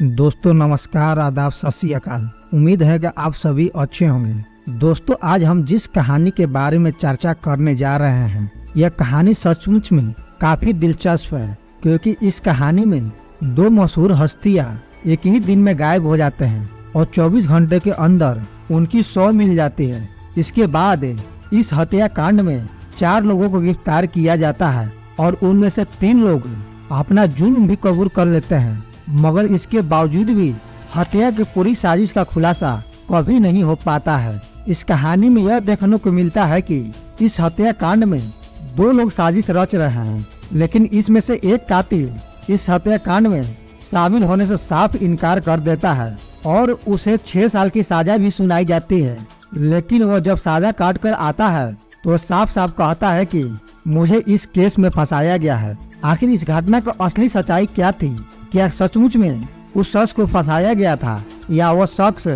दोस्तों नमस्कार, आदाब, सत श्री अकाल। उम्मीद है कि आप सभी अच्छे होंगे। दोस्तों आज हम जिस कहानी के बारे में चर्चा करने जा रहे हैं यह कहानी सचमुच में काफी दिलचस्प है, क्योंकि इस कहानी में दो मशहूर हस्तियां एक ही दिन में गायब हो जाते हैं और 24 घंटे के अंदर उनकी शव मिल जाती है। इसके बाद इस हत्याकांड में 4 लोगों को गिरफ्तार किया जाता है और उनमें से 3 लोग अपना जुर्म भी कबूल कर लेते हैं, मगर इसके बावजूद भी हत्या की पूरी साजिश का खुलासा कभी नहीं हो पाता है। इस कहानी में यह देखने को मिलता है कि इस हत्याकांड में 2 लोग साजिश रच रहे हैं, लेकिन इसमें से एक कातिल इस हत्याकांड में शामिल होने से साफ इनकार कर देता है और उसे 6 साल की सजा भी सुनाई जाती है। लेकिन वह जब सजा काट कर आता है तो साफ साफ कहता है कि मुझे इस केस में फंसाया गया है। आखिर इस घटना की असली सच्चाई क्या थी? क्या सचमुच में उस शख्स को फंसाया गया था या वह शख्स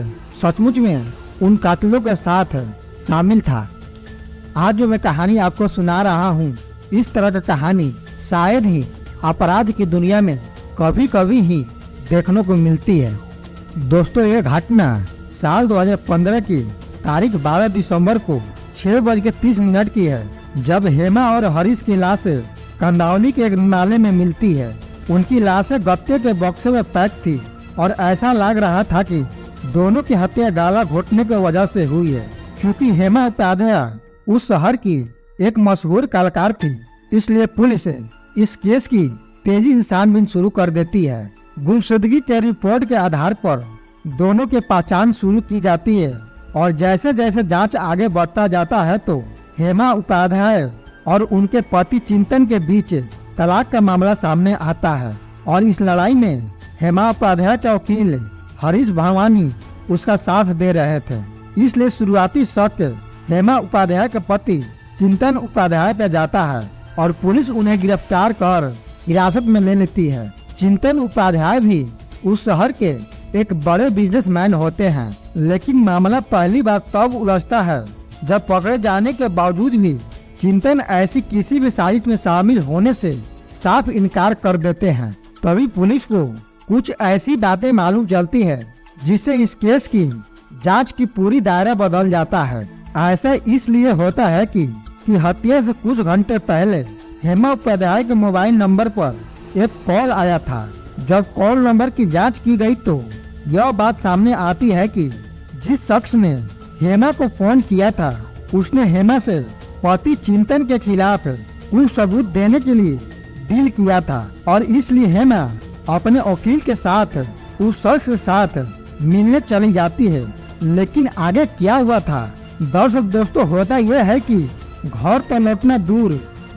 सचमुच में उन कातिलों के साथ शामिल था? आज जो मैं कहानी आपको सुना रहा हूँ, इस तरह की कहानी शायद ही अपराध की दुनिया में कभी कभी ही देखने को मिलती है। दोस्तों ये घटना साल 2015 की तारीख 12 दिसंबर को 6:30 की है, जब हेमा और हरीश की लाश कंदावली के एक नाले में मिलती है। उनकी लाशें गत्ते के बक्से में पैक थी और ऐसा लग रहा था कि दोनों की हत्या गाला घोटने की वजह से हुई है। क्योंकि हेमा उपाध्याय उस शहर की एक मशहूर कलाकार थी, इसलिए पुलिस इस केस की तेजी से छानबीन शुरू कर देती है। गुमशुदगी के रिपोर्ट के आधार पर दोनों की पहचान शुरू की जाती है और जैसे जैसे जांच आगे बढ़ता जाता है तो हेमा उपाध्याय और उनके पति चिंतन के बीच तलाक का मामला सामने आता है और इस लड़ाई में हेमा उपाध्याय के वकील हरीश भवानी उसका साथ दे रहे थे। इसलिए शुरुआती शक हेमा उपाध्याय के पति चिंतन उपाध्याय पे जाता है और पुलिस उन्हें गिरफ्तार कर हिरासत में ले लेती है। चिंतन उपाध्याय भी उस शहर के एक बड़े बिजनेसमैन होते हैं, लेकिन मामला पहली बार तब उलझता है जब पकड़े जाने के बावजूद भी चिंतन ऐसी किसी भी साजिश में शामिल होने से साफ इनकार कर देते हैं। तभी पुलिस को कुछ ऐसी बातें मालूम चलती है जिससे इस केस की जांच की पूरी दायरा बदल जाता है। ऐसा इसलिए होता है कि हत्या से कुछ घंटे पहले हेमा उपाध्याय के मोबाइल नंबर पर एक कॉल आया था। जब कॉल नंबर की जांच की गई तो यह बात सामने आती है कि जिस शख्स ने हेमा को फोन किया था उसने हेमा से पति चिंतन के खिलाफ कुछ सबूत देने के लिए डील किया था और इसलिए हेमा अपने वकील के साथ उस शख्स के साथ मिलने चली जाती है। लेकिन आगे क्या हुआ था दर्शक दोस्तों, होता यह है कि घर तो लौटना दूर,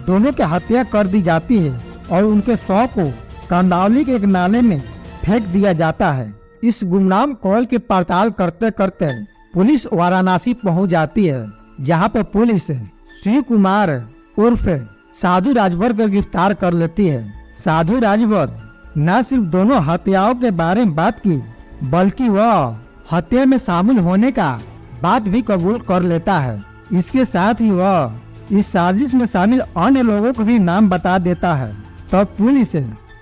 दोनों की हत्या कर दी जाती है और उनके शव को कंदावली के एक नाले में फेंक दिया जाता है। इस गुमनाम कॉल की पड़ताल करते करते पुलिस वाराणसी पहुंच जाती है, जहां पर पुलिस शिव कुमार उर्फ साधु राजभर को गिरफ्तार कर लेती है। साधु राजभर न सिर्फ दोनों हत्याओं के बारे में बात की, बल्कि वह हत्या में शामिल होने का बात भी कबूल कर लेता है। इसके साथ ही वह इस साजिश में शामिल अन्य लोगों को भी नाम बता देता है। तब पुलिस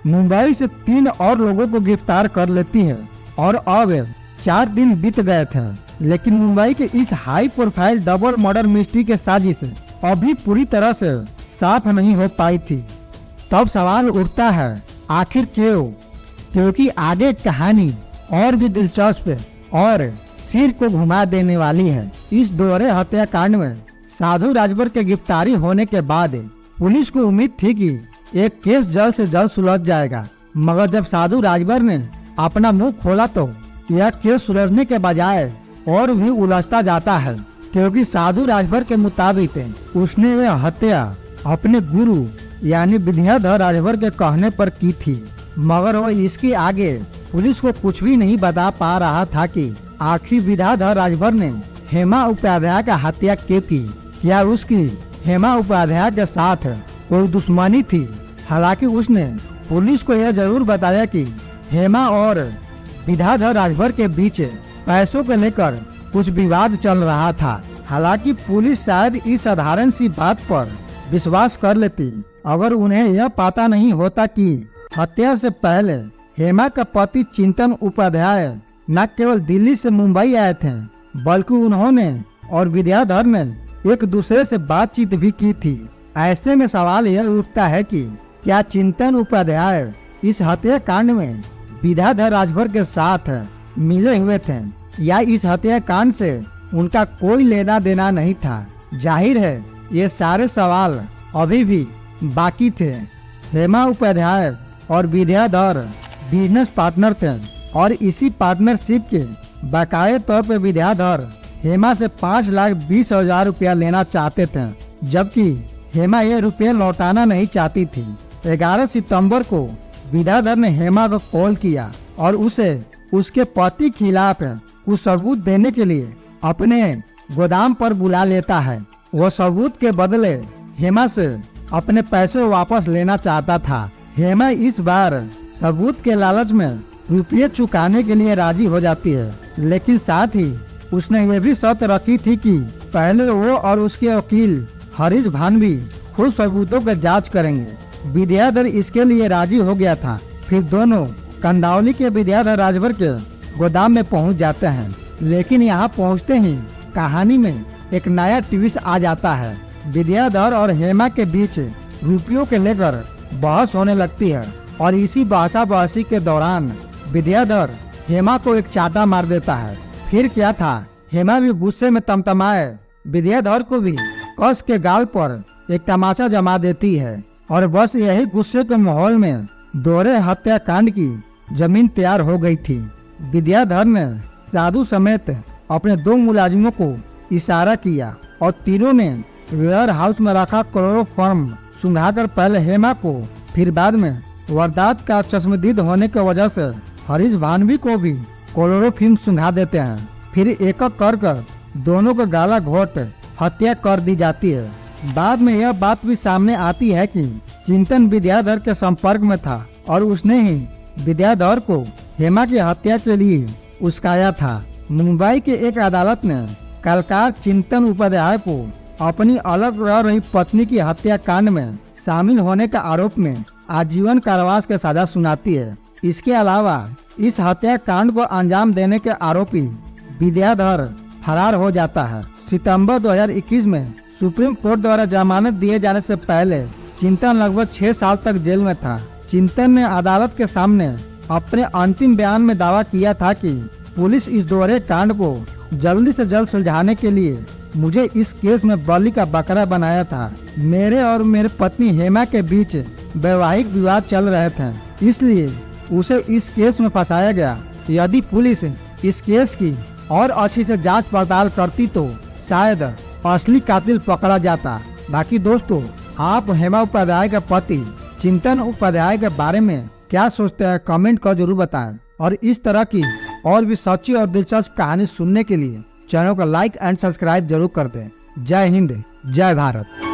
मुंबई से 3 और लोगों को गिरफ्तार कर लेती है और अब 4 दिन बीत गए थे, लेकिन मुंबई के इस high profile double murder mystery के साजिश अभी पूरी तरह से साफ नहीं हो पाई थी। तब सवाल उठता है आखिर क्यों? क्योंकि आगे कहानी और भी दिलचस्प और सिर को घुमा देने वाली है। इस दोहरे हत्याकांड में साधु राजभर के गिरफ्तारी होने के बाद पुलिस को उम्मीद थी कि एक केस जल्द से जल्द सुलझ जाएगा, मगर जब साधु राजभर ने अपना मुंह खोला तो यह केस सुलझने के बजाय और भी उलझता जाता है। क्योंकि साधु राजभर के मुताबिक उसने यह हत्या अपने गुरु यानी विद्याधर राजभर के कहने पर की थी, मगर वह इसके आगे पुलिस को कुछ भी नहीं बता पा रहा था कि आखिर विद्याधर राजभर ने हेमा उपाध्याय का हत्या क्यों की। क्या उसकी हेमा उपाध्याय के साथ कोई दुश्मनी थी? हालांकि उसने पुलिस को यह जरूर बताया कि हेमा और विद्याधर राजभर के बीच पैसों को लेकर कुछ विवाद चल रहा था। हालांकि पुलिस शायद इस साधारण सी बात पर विश्वास कर लेती अगर उन्हें यह पता नहीं होता कि हत्या से पहले हेमा का पति चिंतन उपाध्याय न केवल दिल्ली से मुंबई आए थे, बल्कि उन्होंने और विद्याधर ने एक दूसरे से बातचीत भी की थी। ऐसे में सवाल यह उठता है कि क्या चिंतन उपाध्याय इस हत्याकांड में विद्याधर राजभर के साथ मिले हुए थे या इस हत्याकांड से उनका कोई लेना देना नहीं था। जाहिर है ये सारे सवाल अभी भी बाकी थे। हेमा उपाध्याय और विद्याधर बिजनेस पार्टनर थे और इसी पार्टनरशिप के बकाये तौर पर विद्याधर हेमा से 5,20,000 रुपया लेना चाहते थे, जबकि हेमा ये रुपये लौटाना नहीं चाहती थी। 11 सितंबर को विद्याधर ने हेमा को कॉल किया और उसे उसके पति खिलाफ कुछ सबूत देने के लिए अपने गोदाम पर बुला लेता है। वो सबूत के बदले हेमा से अपने पैसे वापस लेना चाहता था। हेमा इस बार सबूत के लालच में रुपये चुकाने के लिए राजी हो जाती है, लेकिन साथ ही उसने ये भी शर्त रखी थी कि पहले वो और उसके वकील हरीश भानवी खुद सबूतों की जांच करेंगे। विद्याधर इसके लिए राजी हो गया था। फिर दोनों कंदावली के विद्याधर राजभर के गोदाम में पहुंच जाते हैं, लेकिन यहाँ पहुंचते ही कहानी में एक नया ट्विस्ट आ जाता है। विद्याधर और हेमा के बीच रुपयों के लेकर बहस होने लगती है और इसी बहसी के दौरान विद्याधर हेमा को एक चाटा मार देता है। फिर क्या था, हेमा भी गुस्से में तमतमाए विद्याधर को भी कस के गाल पर एक तमाचा जमा देती है और बस यही गुस्से के माहौल में दोहरे हत्याकांड की जमीन तैयार हो गई थी। विद्याधर ने साधु समेत अपने 2 मुलाजिमों को इशारा किया और तीनों ने वेयर हाउस में रखा क्लोरोफॉर्म सुंघाकर पहले हेमा को, फिर बाद में वारदात का चश्मदीद होने की वजह से हरीश भानवी को भी क्लोरोफिल्म सुंघा देते हैं। फिर एक एक कर दोनों को गाला घोट हत्या कर दी जाती है। बाद में यह बात भी सामने आती है कि चिंतन विद्याधर के संपर्क में था और उसने ही विद्याधर को हेमा की हत्या के लिए उस्काया था। मुंबई के एक अदालत ने कलकार चिंतन उपाध्याय को अपनी अलग रह रही पत्नी की हत्याकांड में शामिल होने का आरोप में आजीवन कारावास की सजा सुनाती है। इसके अलावा इस हत्याकांड को अंजाम देने के आरोपी विद्याधर फरार हो जाता है। सितंबर 2021 में सुप्रीम कोर्ट द्वारा जमानत दिए जाने से पहले चिंतन लगभग 6 साल तक जेल में था। चिंतन ने अदालत के सामने अपने अंतिम बयान में दावा किया था कि पुलिस इस दोहरे कांड को जल्दी से जल्द सुलझाने के लिए मुझे इस केस में बलि का बकरा बनाया था। मेरे और मेरे पत्नी हेमा के बीच वैवाहिक विवाद चल रहे थे, इसलिए उसे इस केस में फंसाया गया। यदि पुलिस इस केस की और अच्छी से जांच पड़ताल करती तो शायद असली कातिल पकड़ा जाता। बाकी दोस्तों, आप हेमा उपाध्याय के पति चिंतन उपाध्याय के बारे में क्या सोचते हैं, कमेंट कर जरूर बताएं। और इस तरह की और भी सच्ची और दिलचस्प कहानी सुनने के लिए चैनल को लाइक एंड सब्सक्राइब जरूर कर दें। जय हिंद, जय भारत।